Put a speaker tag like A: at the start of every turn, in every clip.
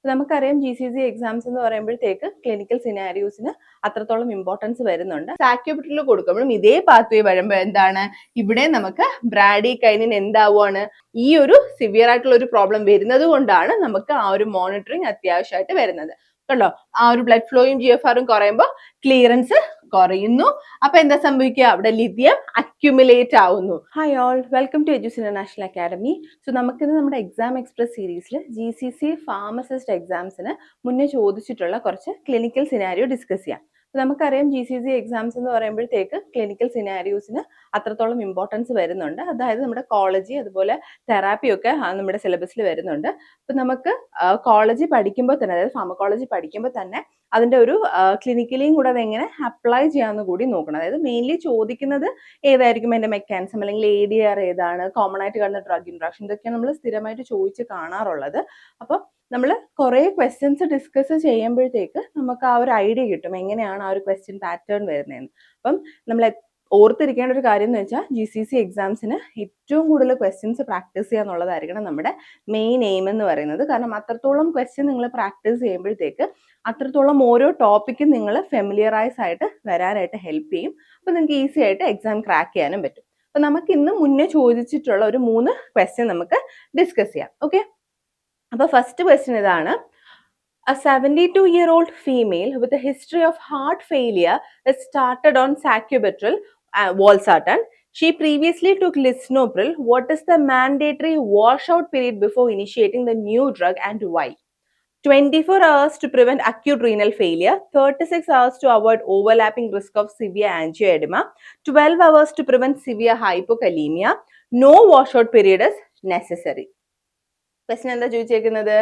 A: നമുക്കറിയാം GCC exams എന്ന് പറയുമ്പോഴത്തേക്ക് ക്ലിനിക്കൽ സിനാരിയോസിന് അത്രത്തോളം ഇമ്പോർട്ടൻസ് വരുന്നുണ്ട്. സാക്യൂബിറ്ററിൽ കൊടുക്കുമ്പോഴും ഇതേ പാത്വേ വരുമ്പോൾ എന്താണ് ഇവിടെ നമുക്ക് ബ്രാഡികൈനിൻ എന്താവുകയാണ് ഈ ഒരു സിവിയർ ആയിട്ടുള്ള ഒരു പ്രോബ്ലം വരുന്നത് കൊണ്ടാണ് നമുക്ക് ആ ഒരു മോണിറ്ററിങ് അത്യാവശ്യമായിട്ട് വരുന്നത്. കണ്ടോ, ആ ഒരു ബ്ലഡ് ഫ്ലോയും GFR കുറയുമ്പോൾ ക്ലിയറൻസ് കുറയുന്നു. അപ്പൊ എന്താ സംഭവിക്കുക, അവിടെ ലിഥിയം അക്യുമുലേറ്റ് ആവുന്നു. Hi all, welcome to Edus international academy. So നമുക്കിന്ന് നമ്മുടെ എക്സാം എക്സ്പ്രസ് സീരീസിൽ GCC ഫാർമസിസ്റ്റ് എക്സാംസിന് മുന്നേ ചോദിച്ചിട്ടുള്ള കുറച്ച് ക്ലിനിക്കൽ സിനാരിയോ ഡിസ്കസ് ചെയ്യാം. നമുക്കറിയാം GCC എക്സാംസ് എന്ന് പറയുമ്പോഴത്തേക്ക് ക്ലിനിക്കൽ സിനാരിയോസിന് അത്രത്തോളം ഇമ്പോർട്ടൻസ് വരുന്നുണ്ട്. അതായത് നമ്മുടെ കോളേജ് അതുപോലെ തെറാപ്പി ഒക്കെ നമ്മുടെ സിലബസിൽ വരുന്നുണ്ട്. അപ്പൊ നമുക്ക് കോളേജ് പഠിക്കുമ്പോൾ തന്നെ, അതായത് ഫാർമക്കോളജി പഠിക്കുമ്പോൾ തന്നെ അതിന്റെ ഒരു ക്ലിനിക്കലിയും കൂടെ അതെങ്ങനെ അപ്ലൈ ചെയ്യാമെന്ന് കൂടി നോക്കണം. അതായത് മെയിൻലി ചോദിക്കുന്നത് ഏതായിരിക്കും അതിന്റെ മെക്കാനിസം, അല്ലെങ്കിൽ ADR ഏതാണ്, കോമൺ ആയിട്ട് കാണുന്ന ഡ്രഗ് ഇൻട്രാക്ഷൻ, ഇതൊക്കെയാണ് നമ്മൾ സ്ഥിരമായിട്ട് ചോദിച്ച് കാണാറുള്ളത്. അപ്പം നമ്മൾ കുറേ ക്വസ്റ്റ്യൻസ് ഡിസ്കസ് ചെയ്യുമ്പോഴത്തേക്ക് നമുക്ക് ആ ഒരു ഐഡിയ കിട്ടും എങ്ങനെയാണ് ആ ഒരു ക്വസ്റ്റ്യൻ പാറ്റേൺ വരുന്നതെന്ന്. അപ്പം നമ്മൾ ഓർത്തിരിക്കേണ്ട ഒരു കാര്യം എന്ന് വെച്ചാൽ GCC എക്സാംസിന് ഏറ്റവും കൂടുതൽ ക്വസ്റ്റ്യൻസ് പ്രാക്ടീസ് ചെയ്യുക എന്നുള്ളതായിരിക്കണം നമ്മുടെ മെയിൻ എയിം എന്ന് പറയുന്നത്. കാരണം അത്രത്തോളം ക്വസ്റ്റ്യൻ നിങ്ങൾ പ്രാക്ടീസ് ചെയ്യുമ്പോഴത്തേക്ക് അത്രത്തോളം ഓരോ ടോപ്പിക്കും നിങ്ങൾ ഫെമിലിയറൈസ് ആയിട്ട് വരാനായിട്ട് ഹെൽപ്പ് ചെയ്യും. അപ്പോൾ നിങ്ങൾക്ക് ഈസി ആയിട്ട് എക്സാം ക്രാക്ക് ചെയ്യാനും പറ്റും. അപ്പോൾ നമുക്ക് ഇന്ന് മുന്നേ ചോദിച്ചിട്ടുള്ള ഒരു 3 ക്വസ്റ്റ്യൻ നമുക്ക് ഡിസ്കസ് ചെയ്യാം. ഓക്കെ, അപ്പോൾ ഫസ്റ്റ് ക്വസ്റ്റ്യൻ ഇതാണ്. A 72-year-old female with a history of heart failure is started on sacubitril valsartan. She previously took lisinopril. What is the mandatory washout period before initiating the new drug and why? 24 hours to prevent acute renal failure, 36 hours to avoid overlapping risk of severe angioedema, 12 hours to prevent severe hypokalemia. No washout period is necessary. Question എന്താ ചോദിച്ചേക്കുന്നത്,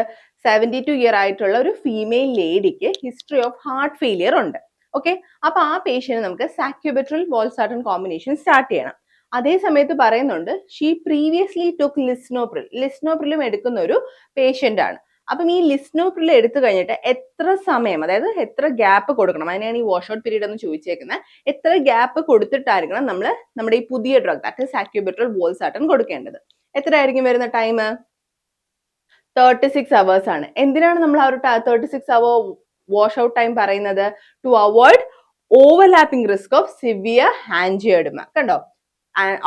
A: 72 year ആയിട്ടുള്ള ഒരു female ലേഡിക്ക് history of heart failure ഉണ്ട്. Okay, അപ്പൊ ആ patient നമുക്ക് സാക്യുബിട്രിൽ വാൽസാർട്ടൻ combination start ചെയ്യണം. അതേ സമയത്ത് പറയുന്നുണ്ട് ഷീ പ്രീവിയസ്ലി ടുക്ക് ലിസ്നോപ്രിൽ, ലിസ്നോപ്രിലും എടുക്കുന്ന ഒരു പേഷ്യന്റ് ആണ്. അപ്പം ഈ ലിസ്നോപ്രിൽ എടുത്തു കഴിഞ്ഞിട്ട് എത്ര സമയം, അതായത് എത്ര ഗ്യാപ്പ് കൊടുക്കണം, അതിനെയാണ് ഈ വാഷ് ഔട്ട് പീരീഡ് എന്ന് ചോദിച്ചേക്കുന്നത്. എത്ര ഗ്യാപ്പ് കൊടുത്തിട്ടായിരിക്കണം നമ്മൾ നമ്മുടെ ഈ പുതിയ ഡ്രഗ് ദാറ്റ് സാക്യുബിട്രിൽ വാൽസാർട്ടൻ കൊടുക്കേണ്ടത്. എത്രയായിരിക്കും വരുന്ന ടൈം? 36 hours ആണ്. എന്തിനാണ് നമ്മൾ ആ ഒരു 36 hour വാഷ് ഔട്ട് ടൈം പറയുന്നത്? To avoid overlapping risk of severe angioedema. കണ്ടോ,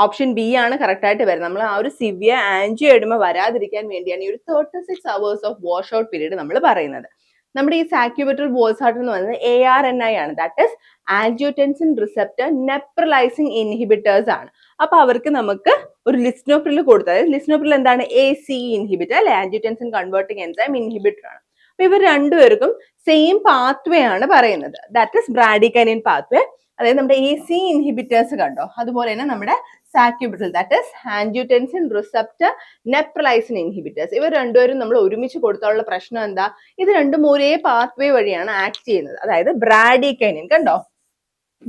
A: ഓപ്ഷൻ ബി ആണ് കറക്റ്റ് ആയിട്ട് വരുന്നത്. നമ്മൾ ആ ഒരു സിവിയർ ആൻജിയോഡെമ വരാതിരിക്കാൻ വേണ്ടിയാണ് ഈ ഒരു 36 hours of wash out period നമ്മൾ പറയുന്നത്. നമ്മുടെ ഈ സാക്യുബിട്രിൽ വാൽസാർട്ടൻ എന്ന് പറയുന്നത് ARNI ആണ്, that is angiotensin receptor neprilysin inhibitors ആണ്. അപ്പൊ അവർക്ക് നമുക്ക് ഒരു ലിസ്നോപ്രിൽ കൊടുത്താൽ, ലിസ്നോപ്രിൽ എന്താണ്, ACE ഇൻഹിബിറ്റർ അല്ലെ, ആൻജിയോടെൻസിൻ കൺവേർട്ടിംഗ് എൻസൈം ഇൻഹിബിറ്റർ ആണ്. അപ്പൊ ഇവർ രണ്ടുപേർക്കും സെയിം പാത്വേ ആണ് പറയുന്നത്, ദാറ്റ് ഈസ് ബ്രാഡികൈനിൻ പാത്വേ. അതായത് നമ്മുടെ ACE ഇൻഹിബിറ്റേഴ്സ് കണ്ടോ, അതുപോലെ തന്നെ നമ്മുടെ sacubitril that is angiotensin receptor neprilysin inhibitors, ഇവർ രണ്ടുപേരും നമ്മൾ ഒരുമിച്ച് കൊടുത്താലുള്ള പ്രശ്നം എന്താ, ഇത് രണ്ടും ഒരേ പാത്വേ വഴിയാണ് ആക്ട് ചെയ്യുന്നത്. അതായത് ബ്രാഡികൈനിൻ കണ്ടോ,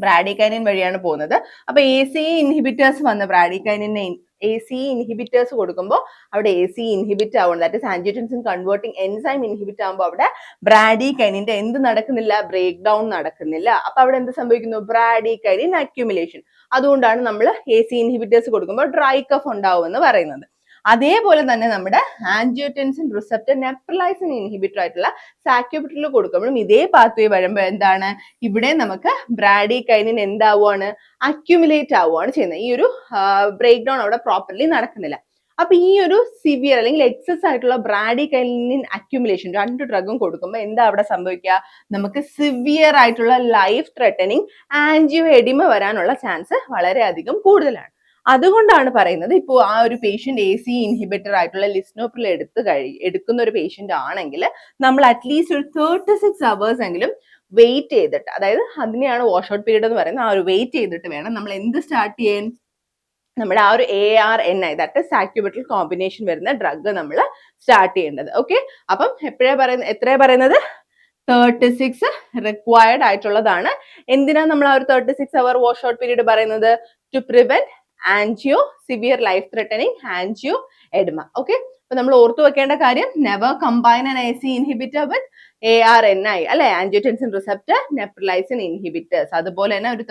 A: ബ്രാഡികൈനിൻ വഴിയാണ് പോകുന്നത്. അപ്പൊ ACE ഇൻഹിബിറ്റേഴ്സ് വന്ന് ബ്രാഡികൈനിനെ ACE ഇൻഹിബിറ്റേഴ്സ് കൊടുക്കുമ്പോൾ അവിടെ ACE ഇൻഹിബിറ്റ് ആവുന്നത്, that is angiotensin converting enzyme inhibit ആകുമ്പോൾ അവിടെ ബ്രാഡികൈനിന്റെ എന്ത് നടക്കുന്നില്ല, ബ്രേക്ക് ഡൗൺ നടക്കുന്നില്ല. അപ്പൊ അവിടെ എന്ത് സംഭവിക്കുന്നു, ബ്രാഡികൈനിൻ അക്യുമുലേഷൻ. അതുകൊണ്ടാണ് നമ്മൾ ACE ഇൻഹിബിറ്റേഴ്സ് കൊടുക്കുമ്പോൾ ഡ്രൈ കഫ് ഉണ്ടാവും എന്ന് പറയുന്നത്. അതേപോലെ തന്നെ നമ്മുടെ ആൻജിയോടെൻസിൻ റിസപ്റ്റർ നെപ്രലൈസിൻ ഇൻഹിബിറ്റർ ആയിട്ടുള്ള സാക്യുബിട്രിൽ കൊടുക്കുമ്പോഴും ഇതേ പാത്വേ വരുമ്പോൾ എന്താണ്, ഇവിടെ നമുക്ക് ബ്രാഡികൈനിൻ എന്താവുകയാണ്, അക്യുമുലേറ്റ് ആവുകയാണ് ചെയ്യുന്നത്. ഈ ഒരു ബ്രേക്ക് ഡൗൺ അവിടെ പ്രോപ്പർലി നടക്കുന്നില്ല. അപ്പൊ ഈ ഒരു സിവിയർ അല്ലെങ്കിൽ എക്സസ് ആയിട്ടുള്ള ബ്രാഡികൈനിൻ അക്യുമുലേഷൻ രണ്ട് ഡ്രഗും കൊടുക്കുമ്പോൾ എന്താ അവിടെ സംഭവിക്കുക, നമുക്ക് സിവിയർ ആയിട്ടുള്ള ലൈഫ് ത്രെട്ടനിങ് ആൻജിയോഎഡിമ വരാനുള്ള ചാൻസ് വളരെയധികം കൂടുതലാണ്. അതുകൊണ്ടാണ് പറയുന്നത്, ഇപ്പോൾ ആ ഒരു പേഷ്യന്റ് ACE ഇൻഹിബിറ്റർ ആയിട്ടുള്ള ലിസ്നോപ്രിൽ എടുക്കുന്ന ഒരു പേഷ്യന്റ് ആണെങ്കിൽ നമ്മൾ അറ്റ്ലീസ്റ്റ് ഒരു 36 hours എങ്കിലും വെയിറ്റ് ചെയ്തിട്ട്, അതായത് അതിനെയാണ് വാഷ് ഔട്ട് പീരീഡ് എന്ന് പറയുന്നത്, ആ ഒരു വെയിറ്റ് ചെയ്തിട്ട് വേണം നമ്മൾ എന്ത് സ്റ്റാർട്ട് ചെയ്യാൻ, നമ്മുടെ ആ ഒരു ARNI ദാറ്റ് സാക്യുബിട്രിൽ കോമ്പിനേഷൻ വരുന്ന ഡ്രഗ് നമ്മൾ സ്റ്റാർട്ട് ചെയ്യേണ്ടത്. ഓക്കെ, അപ്പം എത്രയാ പറയുന്നത്, 36 റിക്വയർഡ് ആയിട്ടുള്ളതാണ്. എന്തിനാണ് നമ്മൾ ആ ഒരു 36 hour വാഷ് ഔട്ട് പീരീഡ് പറയുന്നത്, to prevent severe life threatening angioedema. Okay, അപ്പൊ നമ്മൾ ഓർത്തു വെക്കേണ്ട കാര്യം, never combine an ACE inhibitor with ARNI അല്ലെ, ആൻജിയോടെൻസിൻ റിസപ്റ്റർ നെപ്രലൈസിൻ ഇൻഹിബിറ്റേഴ്സ്. അതുപോലെ തന്നെ ഒരു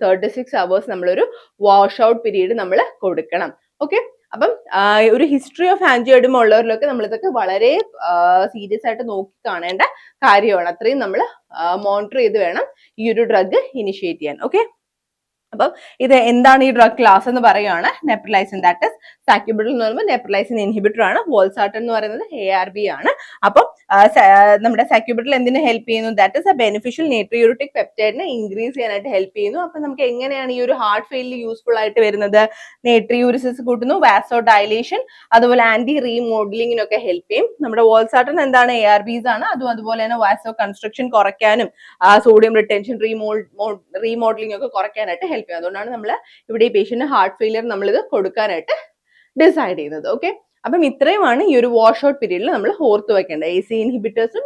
A: 36 hours നമ്മളൊരു വാഷ് ഔട്ട് പീരീഡ് നമ്മൾ കൊടുക്കണം. ഓക്കെ, അപ്പം ഒരു ഹിസ്റ്ററി ഓഫ് ആൻജിയോയിഡിമ ഉള്ളവരിലൊക്കെ നമ്മൾ ഇതൊക്കെ വളരെ സീരിയസ് ആയിട്ട് നോക്കി കാണേണ്ട കാര്യമാണ്. അത്രയും നമ്മൾ മോണിറ്റർ ചെയ്ത് വേണം ഈ ഒരു ഡ്രഗ് ഇനിഷ്യേറ്റ് ചെയ്യാൻ. ഓക്കെ, അപ്പം ഇത് എന്താണ് ഈ ഡ്രഗ് ക്ലാസ് എന്ന് പറയുകയാണ്. നെപ്രലൈസിൻ, ദാറ്റ് ഇസ് സാക്യുബിട്രിൽ എന്ന് പറയുമ്പോൾ നെപ്രലൈസിൻ ഇൻഹിബിറ്റർ ആണ്. വോൾസാർട്ടൻ എന്ന് പറയുന്നത് ARB ആണ്. അപ്പം നമ്മുടെ സാക്യുബിട്രിൽ എന്തിനു ഹെൽപ്പ് ചെയ്യുന്നു? That is a beneficial natriuretic പെപ്റ്റൈഡിനെ ഇൻക്രീസ് ചെയ്യാനായിട്ട് ഹെൽപ്പ് ചെയ്യുന്നു. അപ്പൊ നമുക്ക് എങ്ങനെയാണ് ഈ ഒരു ഹാർട്ട് ഫെയിലിൽ യൂസ്ഫുൾ ആയിട്ട് വരുന്നത്? നേട്രിയൂറിസിസ് കൂട്ടുന്നു, വാസോ ഡയലേഷൻ, അതുപോലെ ആന്റി റീമോഡലിങ്ങിനൊക്കെ ഹെൽപ്പ് ചെയ്യും. നമ്മുടെ വോൾസാർട്ടൻ എന്താണ്? ARBs ആണ്. അതുപോലെ തന്നെ വാസോ കൺസ്ട്രക്ഷൻ കുറയ്ക്കാനും സോഡിയം റിട്ടൻഷൻ, റീമോഡലിംഗ് ഒക്കെ കുറയ്ക്കാനായിട്ട് ഹെൽപ്പ് ചെയ്യും. അതുകൊണ്ടാണ് നമ്മൾ ഇവിടെ ഈ പേഷ്യന്റ് ഹാർട്ട് ഫെയിലിയർ നമ്മളിത് കൊടുക്കാനായിട്ട് ഡിസൈഡ് ചെയ്യുന്നത്. ഓക്കെ, അപ്പം ഇത്രയുമാണ് ഈ ഒരു വാഷ് ഔട്ട് പീരീഡിൽ നമ്മൾ ഓർത്ത് വെക്കേണ്ടത്. AC ഇൻഹിബിറ്റേഴ്സും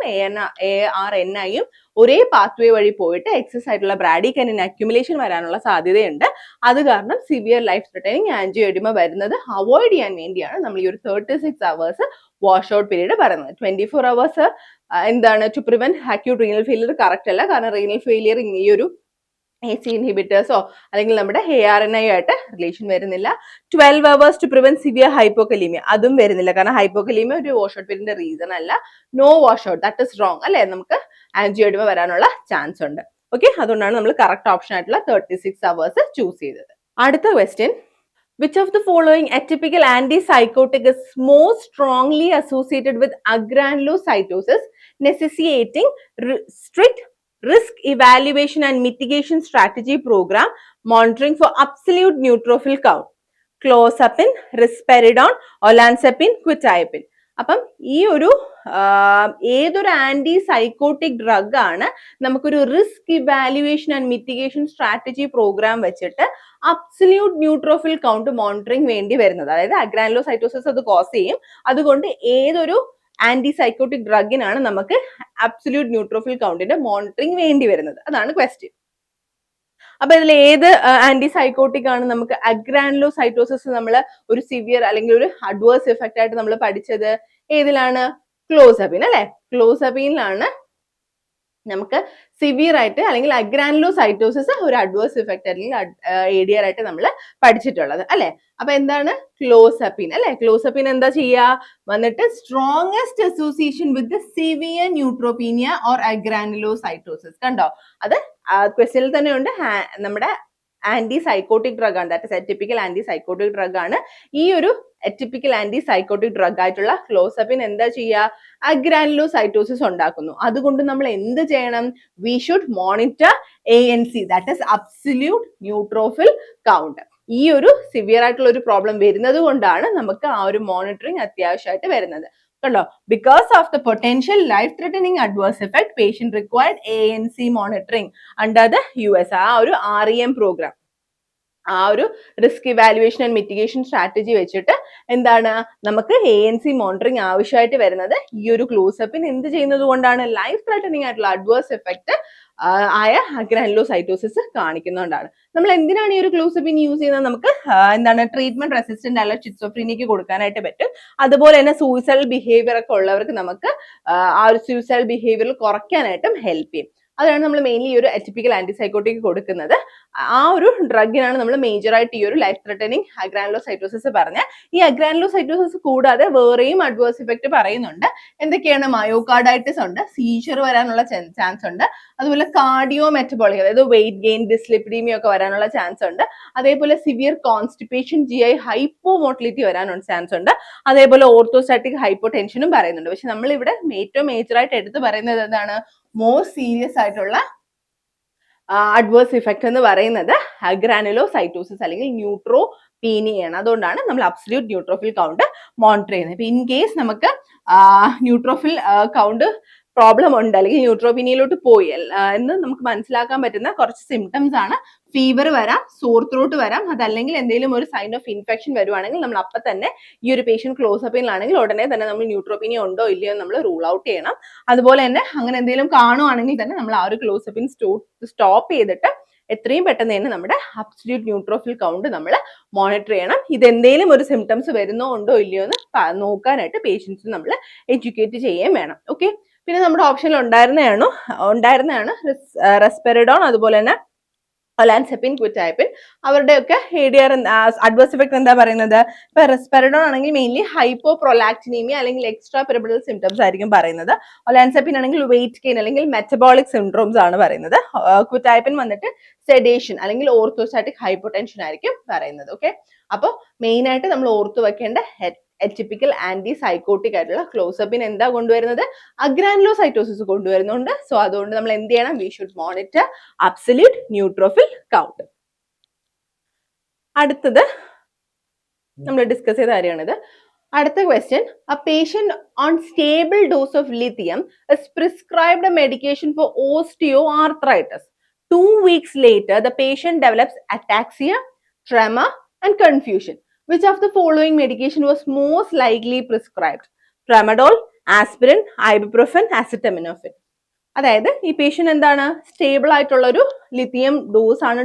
A: ARNIയും ഒരേ പാത്വേ വഴി പോയിട്ട് എക്സസ് ആയിട്ടുള്ള ബ്രാഡികൈനിൻ അക്യുമുലേഷൻ വരാനുള്ള സാധ്യതയുണ്ട്. അത് കാരണം സിവിയർ ലൈഫ് ത്രെറ്റനിങ് ആൻജിയോയിഡിമ വരുന്നത് അവോയ്ഡ് ചെയ്യാൻ വേണ്ടിയാണ് നമ്മൾ ഈ ഒരു 36 hours വാഷ് ഔട്ട് പീരീഡ് പറയുന്നത്. 24 hours എന്താണ് to prevent acute renal failure correct അല്ല. കാരണം റീനൽ ഫെയിലിയർ ഈ ഒരു AC ഇൻഹിബിറ്റേഴ്സോ അല്ലെങ്കിൽ നമ്മുടെ ARNI ആയിട്ട് റിലേഷൻ വരുന്നില്ല. 12 hours to prevent severe hypokalemia, അതും വരുന്നില്ല. കാരണം ഹൈപ്പോകലീമിയ ഒരു വാഷ് ഔട്ട് പീരീഡിന്റെ റീസൺ അല്ല. No wash out, that is wrong അല്ലെ? നമുക്ക് ആൻജിയോയിഡിമ വരാനുള്ള ചാൻസ് ഉണ്ട്. ഓക്കെ, അതുകൊണ്ടാണ് നമ്മൾ കറക്റ്റ് ഓപ്ഷൻ ആയിട്ടുള്ള 36 hours ചൂസ് ചെയ്തത്. അടുത്ത question, which of the following atypical antipsychotic is most strongly associated with agranulocytosis necessitating strict risk evaluation and mitigation strategy program monitoring for absolute neutrophil count? Clozapine, risperidone, olanzapine, quetiapine. അപ്പം ഈ ഒരു ഏതൊരു anti psychotic drug ആണ് നമുക്കൊരു risk evaluation and mitigation strategy program വെച്ചിട്ട് absolute neutrophil count monitoring വേണ്ടി വരുന്നത്? അതായത് അഗ്രാനുലോസൈറ്റോസിസ് അത് കോസ് ചെയ്യും. അതുകൊണ്ട് ഏതൊരു ആന്റി സൈക്കോട്ടിക് ഡ്രഗിനാണ് നമുക്ക് അബ്സല്യൂട്ട് ന്യൂട്രോഫിൽ കൗണ്ടിന്റെ മോണിറ്ററിംഗ് വേണ്ടി വരുന്നത്? അതാണ് ക്വസ്റ്റ്യൻ. അപ്പൊ ഇതിൽ ഏത് ആന്റി സൈക്കോട്ടിക് ആണ് നമുക്ക് അഗ്രാനുലോസൈറ്റോസിസ് നമ്മൾ ഒരു സിവിയർ അല്ലെങ്കിൽ ഒരു അഡ്വേഴ്സ് എഫക്റ്റ് ആയിട്ട് നമ്മൾ പഠിച്ചത്? ഏതിലാണ്? ക്ലോസബിൻ അല്ലെ? ക്ലോസബിനിലാണ് നമുക്ക് സിവിയർ ആയിട്ട് അല്ലെങ്കിൽ അഗ്രാനുലോസൈറ്റോസിസ് ഒരു അഡ്വേഴ്സ് ഇഫക്റ്റ് അല്ലെങ്കിൽ ADR ആയിട്ട് നമ്മൾ പഠിച്ചിട്ടുള്ളത് അല്ലെ? അപ്പൊ എന്താണ് ക്ലോസപ്പിൻ അല്ലെ? ക്ലോസപ്പിൻ എന്താ ചെയ്യുക? വന്നിട്ട് strongest association with severe neutropenia or agranulocytosis. കണ്ടോ? അത് ക്വസ്റ്റ്യനിൽ തന്നെ ഉണ്ട്. നമ്മുടെ ആന്റി സൈക്കോട്ടിക് ഡ്രഗ് ആണ്. That is atypical anti psychotic drug ആണ്. ഈ ഒരു എറ്റിപ്പിക്കൽ ആന്റി സൈക്കോട്ടിക് ഡ്രഗ് ആയിട്ടുള്ള ക്ലോസപ്പിൻ എന്താ ചെയ്യുക? അഗ്രാനുലോസൈറ്റോസിസ് ഉണ്ടാക്കുന്നു. അതുകൊണ്ട് നമ്മൾ എന്ത് ചെയ്യണം? We should monitor ANC, that is absolute neutrophil count. ഈ ഒരു സിവിയർ ആയിട്ടുള്ള ഒരു പ്രോബ്ലം വരുന്നത് കൊണ്ടാണ് നമുക്ക് ആ ഒരു മോണിറ്ററിങ് അത്യാവശ്യമായിട്ട് വരുന്നത്. കണ്ടോ? Because of the potential life threatening adverse effect patient required ANC monitoring under the US, ആ ഒരു REM പ്രോഗ്രാം, ആ ഒരു risk evaluation and mitigation strategy വെച്ചിട്ട് എന്താണ് നമുക്ക് ANC മോണിറ്ററിങ് ആവശ്യമായിട്ട് വരുന്നത്. ഈ ഒരു ക്ലോസപ്പിൻ എന്ത് ചെയ്യുന്നത് കൊണ്ടാണ്? ലൈഫ് ത്രെറ്റനിങ് ആയിട്ടുള്ള അഡ്വേഴ്സ് എഫക്ട് ആയ അഗ്രാനുലോസൈറ്റോസിസ് കാണിക്കുന്നതുകൊണ്ടാണ്. നമ്മൾ എന്തിനാണ് ഈ ഒരു ക്ലോസപ്പിൻ യൂസ് ചെയ്യുന്നത്? നമുക്ക് എന്താണ് ട്രീറ്റ്മെന്റ് റെസിസ്റ്റന്റ് അല്ല ഷിസോഫ്രീനിയക്ക് കൊടുക്കാനായിട്ട് പറ്റും. അതുപോലെ തന്നെ സൂയിസൈഡൽ ബിഹേവിയർ ഒക്കെ ഉള്ളവർക്ക് നമുക്ക് ആ ഒരു സൂയിസൈഡൽ ബിഹേവിയർ കുറയ്ക്കാനായിട്ടും ഹെൽപ്പ് ചെയ്യും. അതാണ് നമ്മൾ മെയിൻലി ഈ ഒരു അറ്റിപ്പിക്കൽ ആന്റിസൈക്കോട്ടിക് കൊടുക്കുന്നത്. ആ ഒരു ഡ്രഗിനാണ് നമ്മൾ മേജറായിട്ട് ഈ ഒരു ലൈഫ് ത്രെറ്റനിങ് അഗ്രാനുലോസൈറ്റോസിസ് പറഞ്ഞ. ഈ അഗ്രാനുലോസൈറ്റോസിസ് കൂടാതെ വേറെയും അഡ്വേഴ്സ് ഇഫക്റ്റ് പറയുന്നുണ്ട്. എന്തൊക്കെയാണ്? മയോകാർഡൈറ്റിസ് ഉണ്ട്, സീഷർ വരാനുള്ള ചാൻസ് ഉണ്ട്, അതുപോലെ കാർഡിയോ മെറ്റബോളിക് അതായത് വെയിറ്റ് ഗെയിൻ, ഡിസ്ലിപ്പിഡീമിയ ഒക്കെ വരാനുള്ള ചാൻസ് ഉണ്ട്. അതേപോലെ സിവിയർ കോൺസ്റ്റിപ്പേഷൻ, GI ഹൈപ്പോമോട്ടിലിറ്റി വരാനുള്ള ചാൻസ് ഉണ്ട്. അതേപോലെ ഓർത്തോസ്റ്റാറ്റിക് ഹൈപ്പോടെൻഷനും പറയുന്നുണ്ട്. പക്ഷെ നമ്മൾ ഇവിടെ ഏറ്റവും മേജറായിട്ട് എടുത്ത് പറയുന്നത് എന്താണ്? മോസ്റ്റ് സീരിയസ് ആയിട്ടുള്ള അഡ്വേഴ്സ് ഇഫക്റ്റ് എന്ന് പറയുന്നത് അഗ്രാനുലോസൈറ്റോസിസ് അല്ലെങ്കിൽ ന്യൂട്രോപീനിയാണ്. അതുകൊണ്ടാണ് നമ്മൾ അബ്സല്യൂട്ട് ന്യൂട്രോഫിൽ കൗണ്ട് മോണിറ്റർ ചെയ്യുന്നത്. ഇപ്പൊ ഇൻ കേസ് നമുക്ക് ന്യൂട്രോഫിൽ കൗണ്ട് പ്രോബ്ലം ഉണ്ട് അല്ലെങ്കിൽ ന്യൂട്രോപീനിയയിലോട്ട് പോയി എന്ന് നമുക്ക് മനസ്സിലാക്കാൻ പറ്റുന്ന കുറച്ച് സിംറ്റംസ് ആണ്. ഫീവർ വരാം, സോർ ത്രോട്ട് വരാം, അതല്ലെങ്കിൽ എന്തെങ്കിലും ഒരു സൈൻ ഓഫ് ഇൻഫെക്ഷൻ വരുവാണെങ്കിൽ നമ്മൾ അപ്പം തന്നെ ഈ ഒരു പേഷ്യന്റ് ക്ലോസപ്പിനിലാണെങ്കിൽ ഉടനെ തന്നെ നമ്മൾ ന്യൂട്രോപീനിയ ഉണ്ടോ ഇല്ലയോ എന്ന് നമ്മൾ റൂൾ ഔട്ട് ചെയ്യണം. അതുപോലെ തന്നെ അങ്ങനെ എന്തെങ്കിലും കാണുവാണെങ്കിൽ തന്നെ നമ്മൾ ആ ഒരു ക്ലോസപ്പിൻ സ്റ്റോപ്പ് ചെയ്തിട്ട് എത്രയും പെട്ടെന്ന് തന്നെ നമ്മുടെ അബ്സല്യൂട്ട് ന്യൂട്രോഫിൽ കൗണ്ട് നമ്മൾ മോണിറ്റർ ചെയ്യണം. ഇതെന്തെങ്കിലും ഒരു സിംറ്റംസ് വരുന്നോ ഉണ്ടോ ഇല്ലയോ എന്ന് നോക്കാനായിട്ട് പേഷ്യൻസിന് നമ്മൾ എഡ്യൂക്കേറ്റ് ചെയ്യുകയും വേണം. ഓക്കെ, പിന്നെ നമ്മുടെ ഓപ്ഷനിൽ ഉണ്ടായിരുന്നതാണ് റെസ്പെറിഡോൺ, അതുപോലെ തന്നെ ഒലാൻസെപ്പിൻ, ക്വിറ്റൈപ്പിൻ, അവരുടെയൊക്കെ ADR അഡ്വേഴ്സ് ഇഫക്ട് എന്താ പറയുന്നത്? ഇപ്പൊ റെസ്പെറഡോൺ ആണെങ്കിൽ മെയിൻലി ഹൈപ്പോപ്രൊലാക്ടിനീമിയ അല്ലെങ്കിൽ എക്സ്ട്രാ പിരമിഡൽ സിംറ്റംസ് ആയിരിക്കും പറയുന്നത്. ഒലാൻസെപ്പിൻ ആണെങ്കിൽ വെയിറ്റ് ഗെയിൻ അല്ലെങ്കിൽ മെറ്റബോളിക് സിൻഡ്രോംസ് ആണ് പറയുന്നത്. ക്വിറ്റൈപ്പിൻ വന്നിട്ട് സെഡേഷൻ അല്ലെങ്കിൽ ഓർത്തോസ്റ്റാറ്റിക് ഹൈപ്പോടെൻഷൻ ആയിരിക്കും പറയുന്നത്. ഓക്കെ, അപ്പോൾ മെയിൻ ആയിട്ട് നമ്മൾ ഓർത്തു വെക്കേണ്ട എറ്റിപ്പിക്കൽ ആന്റി സൈക്കോട്ടിക് ആയിട്ടുള്ള ക്ലോസപ്പിൻ എന്താ കൊണ്ടുവരുന്നത്? അഗ്രാനുലോസൈറ്റോസിസ് കൊണ്ടുവരുന്നുണ്ട്. സോ അതുകൊണ്ട് നമ്മൾ എന്ത് ചെയ്യണം? We should monitor absolute neutrophil count. അടുത്തത് നമ്മൾ ഡിസ്കസ് ചെയ്ത കാര്യമാണിത്. അടുത്ത question, a patient on stable dose of lithium is prescribed a medication for osteoarthritis. 2 weeks later, the patient develops ataxia, tremor and confusion. Which of the following medication was most likely prescribed? Tramadol, aspirin, ibuprofen, acetaminophen. അതായത് ഈ patient എന്താണ്? Stable ആയിട്ടുള്ള ഒരു lithium dose ആണ്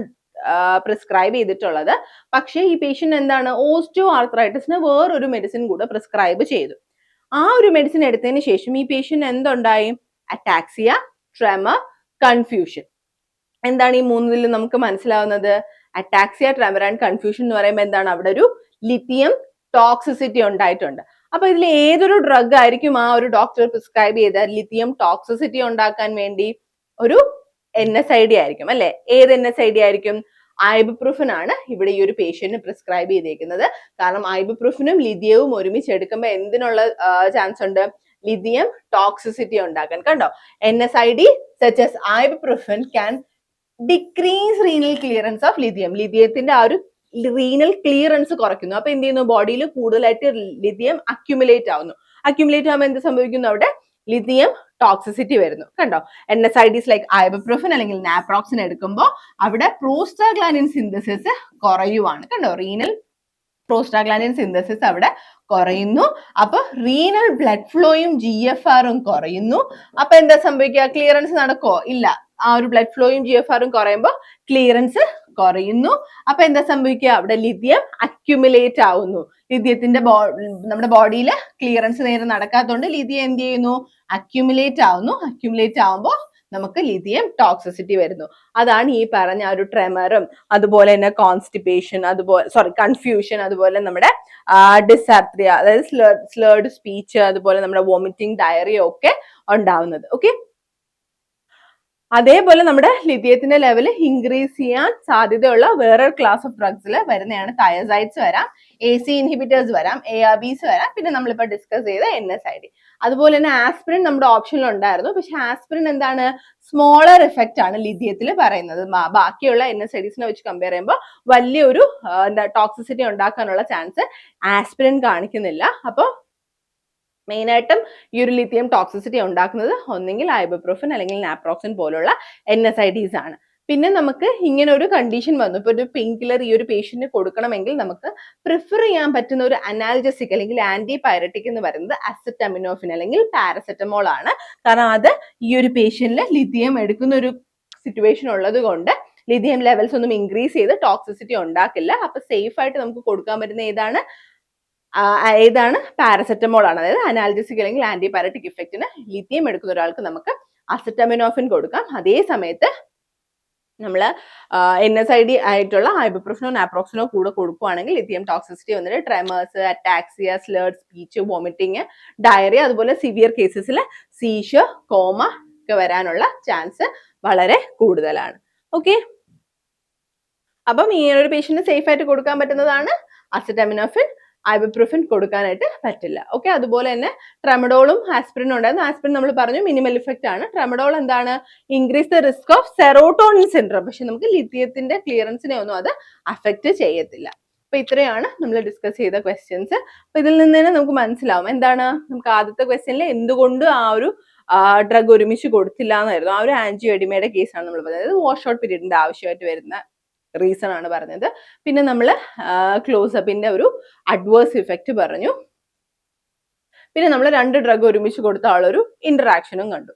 A: prescribe ചെയ്തിട്ടുള്ളത്. പക്ഷേ ഈ patient എന്താണ്? ഓസ്റ്റിയോ ആർത്രൈറ്റിസിന് വേറൊരു മെഡിസിൻ കൂടെ പ്രിസ്ക്രൈബ് ചെയ്തു. ആ ഒരു മെഡിസിൻ എടുത്തതിന് ശേഷം ഈ പേഷ്യന്റ് എന്തുണ്ടായി? Ataxia, tremor, confusion. എന്താണ് ഈ മൂന്നിൽ നമുക്ക് മനസ്സിലാവുന്നത്? അറ്റാക്സിയ, ട്രെമർ ആൻഡ് കൺഫ്യൂഷൻ എന്ന് പറയുമ്പോൾ എന്താണ്? അവിടെ ഒരു ലിത്തിയം ടോക്സിസിറ്റി ഉണ്ടായിട്ടുണ്ട്. അപ്പൊ ഇതിൽ ഏതൊരു ഡ്രഗ് ആയിരിക്കും ആ ഒരു ഡോക്ടർ പ്രിസ്ക്രൈബ് ചെയ്ത ലിത്തിയം ടോക്സിസിറ്റി ഉണ്ടാക്കാൻ വേണ്ടി? ഒരു NSAID ആയിരിക്കും അല്ലെ? ഏത് NSAID ആയിരിക്കും? ഐബുപ്രൂഫൻ ആണ് ഇവിടെ ഈ ഒരു പേഷ്യന്റിന് പ്രിസ്ക്രൈബ് ചെയ്തേക്കുന്നത്. കാരണം ഐബുപ്രൂഫനും ലിഥിയവും ഒരുമിച്ച് എടുക്കുമ്പോൾ എന്തിനുള്ള ചാൻസ് ഉണ്ട്? ലിഥിയം ടോക്സിസിറ്റി ഉണ്ടാക്കാൻ. കണ്ടോ, NSAID such as ibuprofen can decrease renal clearance of lithium. ലിഥിയത്തിന്റെ ആ ഒരു റീനൽ ക്ലിയറൻസ് കുറയ്ക്കുന്നു. അപ്പൊ എന്ത് ചെയ്യുന്നു? ബോഡിയിൽ കൂടുതലായിട്ട് ലിഥിയം അക്യുമുലേറ്റ് ആവുന്നു. അക്യുമുലേറ്റ് ആവുമ്പോൾ എന്ത് സംഭവിക്കുന്നു? അവിടെ ലിഥിയം ടോക്സിസിറ്റി വരുന്നു. കണ്ടോ, NSAIDs ലൈക്ക് ഐബുപ്രൂഫൻ അല്ലെങ്കിൽ നാപ്രോക്സിൻ എടുക്കുമ്പോൾ അവിടെ പ്രോസ്റ്റാഗ്ലാൻഡിൻ സിന്തസിസ് കുറയുവാണ്. കണ്ടോ, റീനൽ പ്രോസ്റ്റാഗ്ലാൻഡിൻ സിന്തസിസ് അവിടെ കുറയുന്നു. അപ്പൊ റീനൽ ബ്ലഡ് ഫ്ലോയും GFR-ഉം കുറയുന്നു. അപ്പൊ എന്താ സംഭവിക്കുക? ക്ലിയറൻസ് നടക്കോ? ഇല്ല. ആ ഒരു ബ്ലഡ് ഫ്ലോയും GFR-ഉം കുറയുമ്പോൾ ക്ലിയറൻസ് കുറയുന്നു. അപ്പൊ എന്താ സംഭവിക്കുക? അവിടെ ലിഥിയം അക്യുമുലേറ്റ് ആവുന്നു. ലിഥിയത്തിന്റെ നമ്മുടെ ബോഡിയിൽ ക്ലിയറൻസ് നേരെ നടക്കാത്തതുകൊണ്ട് ലിഥിയം എന്ത് ചെയ്യുന്നു? അക്യുമുലേറ്റ് ആവുന്നു. അക്യുമുലേറ്റ് ആവുമ്പോൾ നമുക്ക് ലിഥിയം ടോക്സിസിറ്റി വരുന്നു. അതാണ് ഈ പറഞ്ഞ ഒരു ട്രെമറും അതുപോലെ തന്നെ കോൺസ്റ്റിപ്പേഷൻ, അതുപോലെ കൺഫ്യൂഷൻ, അതുപോലെ നമ്മുടെ ഡിസാർത്രിയ അതായത് സ്ലേർഡ് സ്പീച്ച്, അതുപോലെ നമ്മുടെ വോമിറ്റിംഗ്, ഡയറിയ ഒക്കെ ഉണ്ടാവുന്നത്. ഓക്കെ, അതേപോലെ നമ്മുടെ ലിഥിയത്തിന്റെ ലെവൽ ഇൻക്രീസ് ചെയ്യാൻ സാധ്യതയുള്ള വേറൊരു ക്ലാസ് ഓഫ് ഡ്രഗ്സിൽ വരുന്നതാണ് തയസൈഡ്സ് വരാം, AC ഇൻഹിബിറ്റേഴ്സ് വരാം, ARBs വരാം, പിന്നെ നമ്മളിപ്പോൾ ഡിസ്കസ് ചെയ്ത NSAID. അതുപോലെ തന്നെ ആസ്പിരിൻ നമ്മുടെ ഓപ്ഷനിൽ ഉണ്ടായിരുന്നു. പക്ഷെ ആസ്പിരിൻ എന്താണ്? സ്മോളർ എഫക്റ്റ് ആണ് ലിഥിയത്തിൽ പറയുന്നത്. ബാക്കിയുള്ള NSAIDs വെച്ച് കമ്പയർ ചെയ്യുമ്പോൾ വലിയൊരു ടോക്സിസിറ്റി ഉണ്ടാക്കാനുള്ള ചാൻസ് ആസ്പിരിൻ കാണിക്കുന്നില്ല. അപ്പോൾ മെയിൻ ആയിട്ടും ഈ ഒരു ലിഥിയം ടോക്സിസിറ്റി ഉണ്ടാക്കുന്നത് ഒന്നെങ്കിൽ ഐബുപ്രൂഫൻ അല്ലെങ്കിൽ നാപ്രോക്സിൻ പോലുള്ള NSAIDs ആണ്. പിന്നെ നമുക്ക് ഇങ്ങനെ ഒരു കണ്ടീഷൻ വന്നു, ഇപ്പൊ ഒരു പെയിൻ കില്ലർ ഈ ഒരു പേഷ്യന്റിന് കൊടുക്കണമെങ്കിൽ നമുക്ക് പ്രിഫർ ചെയ്യാൻ പറ്റുന്ന ഒരു അനാൽജസിക് അല്ലെങ്കിൽ ആന്റിപൈററ്റിക് എന്ന് പറയുന്നത് അസറ്റമിനോഫിൻ അല്ലെങ്കിൽ പാരസെറ്റമോൾ ആണ്. കാരണം അത് ഈ ഒരു പേഷ്യന്റിൽ ലിഥിയം എടുക്കുന്ന ഒരു സിറ്റുവേഷൻ ഉള്ളത് കൊണ്ട് ലിഥിയം ലെവൽസ് ഒന്നും ഇൻക്രീസ് ചെയ്ത് ടോക്സിസിറ്റി ഉണ്ടാക്കില്ല. അപ്പൊ സേഫ് ആയിട്ട് നമുക്ക് കൊടുക്കാൻ പറ്റുന്ന ഏതാണ്? പാരസെറ്റമോൾ ആണ്. അതായത് അനാൽജസിക് അല്ലെങ്കിൽ ആന്റിപൈററ്റിക് ഇഫക്റ്റിന് ലിഥിയം എടുക്കുന്ന ഒരാൾക്ക് നമുക്ക് അസറ്റമിനോഫിൻ കൊടുക്കാം. അതേ സമയത്ത് നമ്മൾ NSAID ആയിട്ടുള്ള ഐബുപ്രൂഫനോ നാപ്രോക്സിനോ കൂടെ കൊടുക്കുകയാണെങ്കിൽ ലിഥിയം ടോക്സിസിറ്റി വന്നിട്ട് ട്രെമേഴ്സ്, അറ്റാക്സിയ, സ്ലേർഡ് സ്പീച്ച്, വോമിറ്റിംഗ്, ഡയറിയ, അതുപോലെ സിവിയർ കേസസിൽ സീഷർ, കോമ ഒക്കെ വരാനുള്ള ചാൻസ് വളരെ കൂടുതലാണ്. ഓക്കെ, അപ്പം ഈ ഒരു പേഷ്യന്റിന് സേഫ് ആയിട്ട് കൊടുക്കാൻ പറ്റുന്നതാണ് അസറ്റമിനോഫിൻ. ഐബുപ്രൂഫൻ കൊടുക്കാനായിട്ട് പറ്റില്ല. ഓക്കെ, അതുപോലെ തന്നെ ട്രെമഡോളും ആസ്പിരിനും ഉണ്ടായിരുന്നു. ആസ്പിരിൻ നമ്മൾ പറഞ്ഞു മിനിമൽ ഇഫക്റ്റ് ആണ്. ട്രെമഡോൾ എന്താണ്? Increase the risk of serotonin syndrome. പക്ഷെ നമുക്ക് ലിഥിയത്തിന്റെ ക്ലിയറൻസിനെ ഒന്നും അത് അഫക്റ്റ് ചെയ്യത്തില്ല. അപ്പൊ ഇത്രയാണ് നമ്മൾ ഡിസ്കസ് ചെയ്ത ക്വസ്റ്റ്യൻസ്. അപ്പൊ ഇതിൽ നിന്ന് തന്നെ നമുക്ക് മനസ്സിലാവും എന്താണ്? നമുക്ക് ആദ്യത്തെ ക്വസ്റ്റ്യനിൽ എന്തുകൊണ്ട് ആ ഒരു ഡ്രഗ് ഒരുമിച്ച് കൊടുത്തില്ല എന്നായിരുന്നു. ആ ഒരു ആൻജിയോ എഡിമയുടെ കേസാണ് നമ്മൾ പറഞ്ഞത്. അതായത് വാഷ് ഔട്ട് പീരീഡിന്റെ ആവശ്യമായിട്ട് വരുന്ന റീസൺ ആണ് പറഞ്ഞത്. പിന്നെ നമ്മൾ ക്ലോസപ്പിന്റെ ഒരു അഡ്വേഴ്സ് ഇഫക്റ്റ് പറഞ്ഞു. പിന്നെ നമ്മൾ 2 ഡ്രഗ് ഒരുമിച്ച് കൊടുത്ത ആളൊരു ഇന്ററാക്ഷനും കണ്ടു.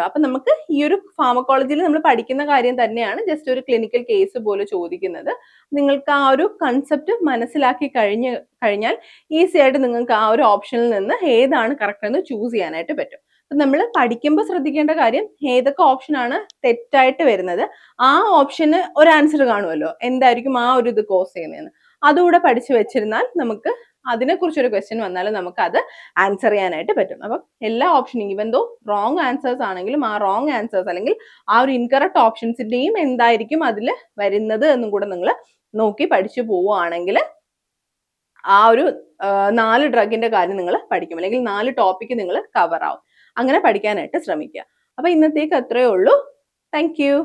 A: അപ്പൊ നമുക്ക് ഈ ഒരു ഫാർമക്കോളജിയിൽ നമ്മൾ പഠിക്കുന്ന കാര്യം തന്നെയാണ് ജസ്റ്റ് ഒരു ക്ലിനിക്കൽ കേസ് പോലെ ചോദിക്കുന്നത്. നിങ്ങൾക്ക് ആ ഒരു കൺസെപ്റ്റ് മനസ്സിലാക്കി കഴിഞ്ഞാൽ ഈസി ആയിട്ട് നിങ്ങൾക്ക് ആ ഒരു ഓപ്ഷനിൽ നിന്ന് ഏതാണ് കറക്റ്റ് എന്ന് ചൂസ് ചെയ്യാനായിട്ട് പറ്റും. നമ്മൾ പഠിക്കുമ്പോൾ ശ്രദ്ധിക്കേണ്ട കാര്യം ഏതൊക്കെ ഓപ്ഷനാണ് തെറ്റായിട്ട് വരുന്നത്, ആ ഓപ്ഷന് ഒരു ആൻസർ കാണുമല്ലോ, എന്തായിരിക്കും ആ ഒരു ഇത് കോസ് ചെയ്യുന്നതെന്ന്, അതുകൂടെ പഠിച്ചു വെച്ചിരുന്നാൽ നമുക്ക് അതിനെക്കുറിച്ചൊരു ക്വസ്റ്റ്യൻ വന്നാൽ നമുക്ക് അത് ആൻസർ ചെയ്യാനായിട്ട് പറ്റും. അപ്പം എല്ലാ ഓപ്ഷനും ഈവൻ ദോ റോങ് ആൻസേഴ്സ് ആണെങ്കിലും ആ റോങ് ആൻസേഴ്സ് അല്ലെങ്കിൽ ആ ഒരു ഇൻകറക്റ്റ് ഓപ്ഷൻസിന്റെയും എന്തായിരിക്കും അതിൽ വരുന്നത് എന്നും കൂടെ നിങ്ങൾ നോക്കി പഠിച്ചു പോവുകയാണെങ്കിൽ ആ ഒരു 4 ഡ്രഗിന്റെ കാര്യം നിങ്ങൾ പഠിക്കും, അല്ലെങ്കിൽ 4 ടോപ്പിക്ക് നിങ്ങൾ കവർ ആവും. അങ്ങനെ പഠിക്കാനായിട്ട് ശ്രമിക്കുക. അപ്പൊ ഇന്നത്തേക്ക് അത്രയേ ഉള്ളൂ. Thank you.